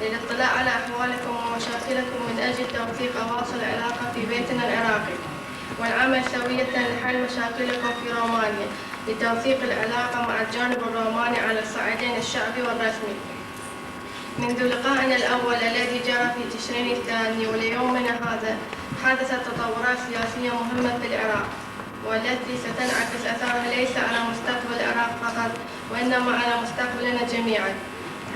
للاطلاع على أحوالكم ومشاكلكم من أجل توثيق أواصر العلاقة في بيتنا العراقي، والعمل سوية لحل مشاكلكم في رومانيا لتوثيق العلاقة مع الجانب الروماني على الصعيدين الشعبي والرسمي. منذ لقائنا الأول الذي جرى في تشرين الثاني وليومنا هذا حدثت تطورات سياسية مهمة في العراق، والتي ستنعكس أثرها ليس على مستقبل العراق فقط، وإنما على مستقبلنا جميعا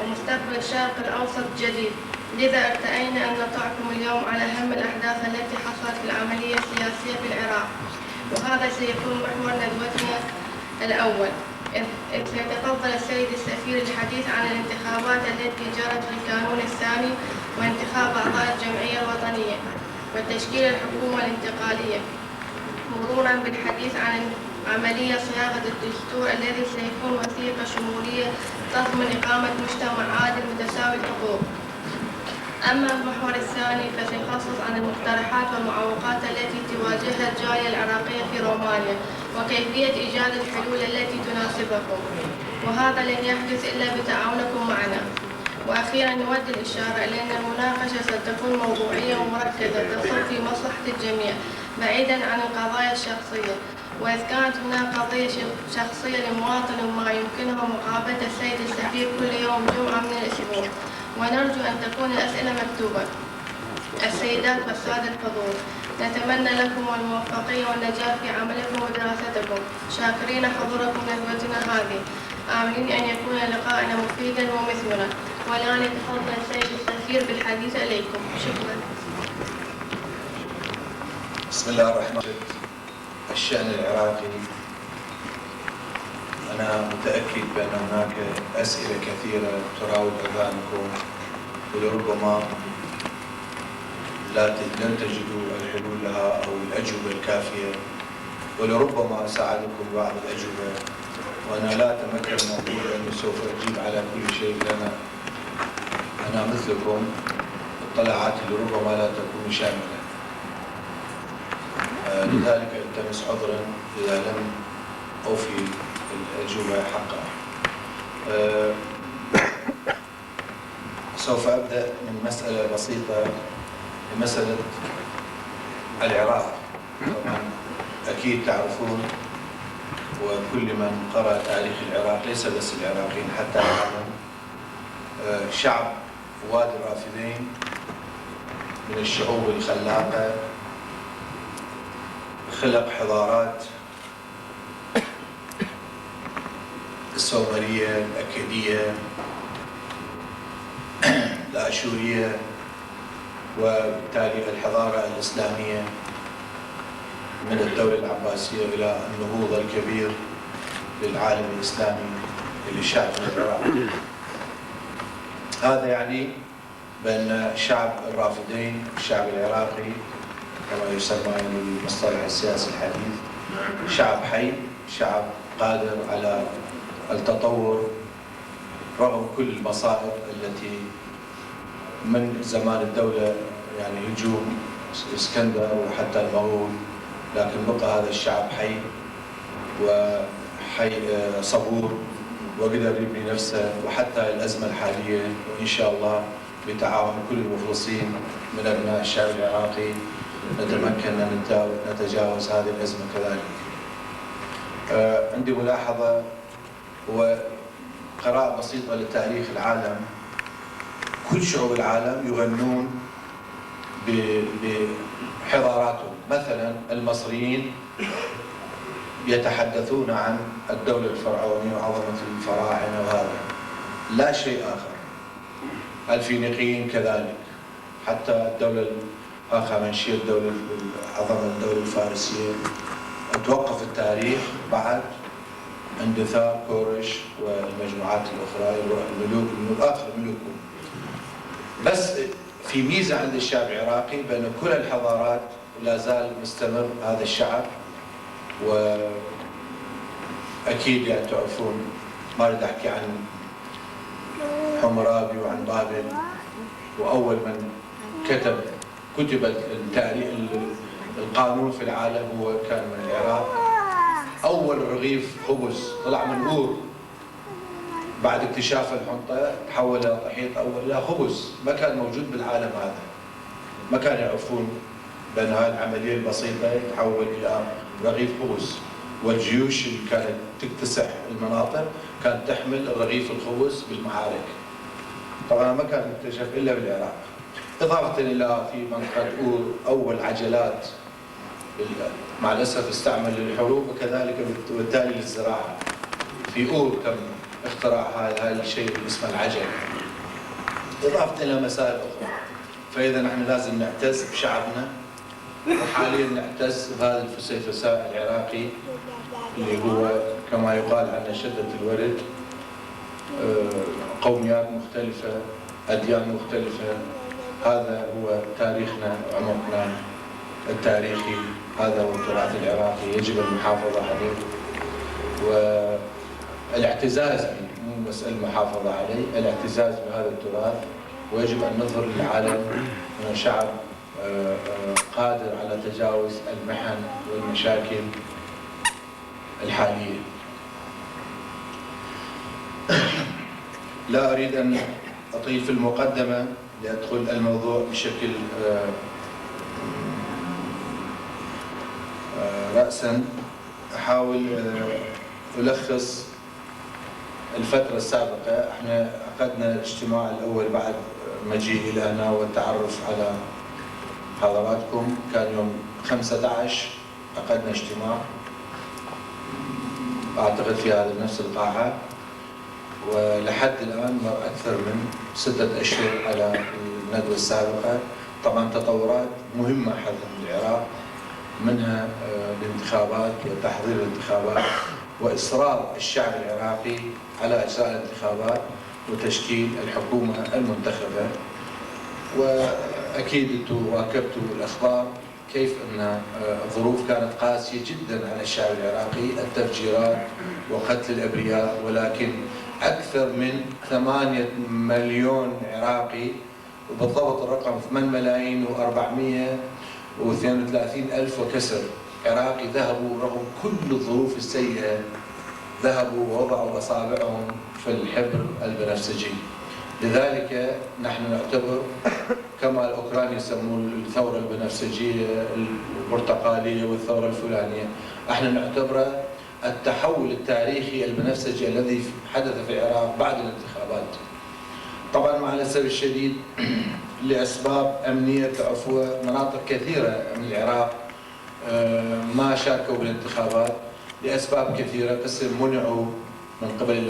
ومستقبل الشرق الأوسط الجديد. لذا ارتأينا أن نطلعكم اليوم على أهم الأحداث التي حصلت في العملية السياسية في العراق، وهذا سيكون محور ندوتنا الأول، إذ سيتفضل السيد السفير الحديث عن الانتخابات التي جرت في الكانون الثاني وانتخاب أعضاء الجمعية الوطنية وتشكيل الحكومة الانتقالية، مرورا بالحديث عن عملية صياغة الدستور الذي سيكون وثيقة شمولية تضمن إقامة مجتمع عادل متساوي الحقوق. أما المحور الثاني فسيخصص عن المقترحات والمعوقات التي تواجهها الجالية العراقية في رومانيا وكيفية إيجاد الحلول التي تناسبكم، وهذا لن يحدث إلا بتعاونكم معنا. وأخيرا نود الإشارة إلى أن المناقشة ستكون موضوعية ومركزة تصب في مصلحة الجميع بعيدا عن القضايا الشخصية، وإذ كانت هناك قضية شخصية لمواطن ما يمكنه مقابلة السيد السفير كل يوم جمعة من الأسبوع، ونرجو أن تكون الأسئلة مكتوبة. السيدات والسادة الحضور، نتمنى لكم الموفقية والنجاح في عملكم ودراستكم، شاكرين حضوركم ندوتنا هذه، آملين أن يكون لقاءنا مفيدا ومثمرا. والآن يتفضل السيد السفير بالحديث إليكم. شكرا. بسم الله الرحمن الرحيم. الشأن العراقي، أنا متأكد بأن هناك أسئلة كثيرة تراود أذهانكم ولربما لن تجدوا الحلول لها أو الأجوبة الكافية، ولربما أساعدكم بعض الأجوبة، وأنا لا أتمكن من أقول أني سوف أجيب على كل شيء، لأن أنا مثلكم اطلاعاتي لربما لا تكون شاملة، لذلك التمس عذرا إذا لم أوفي الأجوبة حقها. سوف أبدأ من مسألة بسيطة، مسألة العراق. طبعا أكيد تعرفون، وكل من قرأ تاريخ العراق ليس بس العراقيين حتى العالم، شعب وادي الرافدين من الشعوب الخلاقة، خلق حضارات السومرية، الأكادية، الآشورية، وبالتالي الحضارة الإسلامية من الدولة العباسية إلى النهوض الكبير للعالم الإسلامي للشعب العراق. هذا يعني بأن شعب الرافدين، الشعب العراقي كما يسمى بالمصطلح السياسي الحديث، شعب حي، شعب قادر على التطور رغم كل المصائب التي من زمان الدولة، يعني هجوم اسكندر وحتى المغول، لكن بقى هذا الشعب حي وحي صبور وقدر يبني نفسه، وحتى الأزمة الحالية وإن شاء الله بتعاون كل المخلصين من أبناء الشعب العراقي نتمكن أن نتجاوز هذه الأزمة كذلك. عندي ملاحظة وقراءة بسيطة لتاريخ العالم. كل شعوب العالم يغنون بحضاراتهم، مثلا المصريين يتحدثون عن الدولة الفرعونية وعظمة الفراعنة وهذا لا شيء آخر. الفينيقيين كذلك، حتى الدولة الهخامنشية، الدولة عظمة الدولة الفارسية. توقف التاريخ بعد اندثار كورش والمجموعات الأخرى، الملوك آخر ملوكهم. بس في ميزة عند الشعب العراقي بأن كل الحضارات لا زال مستمر هذا الشعب، وأكيد يعني تعرفون، ما أريد أحكي عن حمورابي وعن بابل، وأول من كتب التاريخ القانون في العالم هو كان من العراق. أول رغيف خبز طلع من أور بعد اكتشاف الحنطة تحول الطحيط أول إلى خبز، ما كان موجود بالعالم هذا، ما كانوا يعرفون بأن هذه العملية البسيطة تحول إلى رغيف خبز. والجيوش اللي كانت تكتسح المناطق كانت تحمل رغيف الخبز بالمعارك. طبعا ما كان مكتشف إلا بالعراق. إضافة إلى في منطقة أور أول عجلات مع الأسف استعمل للحروب وكذلك وبالتالي للزراعة. في أور تم اختراع هذا الشيء اللي اسمه العجل. إضافة إلى مسائل أخرى. فإذا نحن لازم نعتز بشعبنا، وحاليا نعتز بهذا الفسيفساء العراقي اللي هو كما يقال عنه شدة الورد، قوميات مختلفة، أديان مختلفة. هذا هو تاريخنا وعمقنا التاريخي، هذا هو التراث العراقي يجب المحافظة عليه والاعتزاز به، مو بس المحافظة عليه، الاعتزاز بهذا التراث. ويجب أن نظهر للعالم أنه شعب قادر على تجاوز المحن والمشاكل الحالية. لا أريد أن أطيل في المقدمة لأدخل الموضوع بشكل رأساً. أحاول ألخص الفترة السابقة. احنا عقدنا الاجتماع الأول بعد مجيئي إلى هنا والتعرف على حضراتكم، كان يوم 15 عقدنا اجتماع أعتقد في هذا نفس القاعة، ولحد الآن مر أكثر من 6 أشهر على الندوة السابقة. طبعا تطورات مهمة حدثت بالعراق، منها الانتخابات وتحضير الانتخابات وإصرار الشعب العراقي على إجراء الانتخابات وتشكيل الحكومة المنتخبة. وأكيد أنتم واكبتوا الأخبار كيف أن الظروف كانت قاسية جدا على الشعب العراقي، التفجيرات وقتل الأبرياء، ولكن أكثر من 8 مليون عراقي، وبالضبط الرقم 8,432,000 وكسر عراقي ذهبوا رغم كل الظروف السيئة، ذهبوا ووضعوا أصابعهم في الحبر البنفسجي. لذلك نحن نعتبر كما الأوكران يسمون الثورة البنفسجية البرتقالية والثورة الفلانية، احنا نعتبره التحول التاريخي البنفسجي الذي حدث في العراق بعد الانتخابات. طبعا مع الأسف الشديد لأسباب أمنية تعرفوها، مناطق كثيرة من العراق ما شاركوا بالانتخابات لأسباب كثيرة، بس منعوا من قبل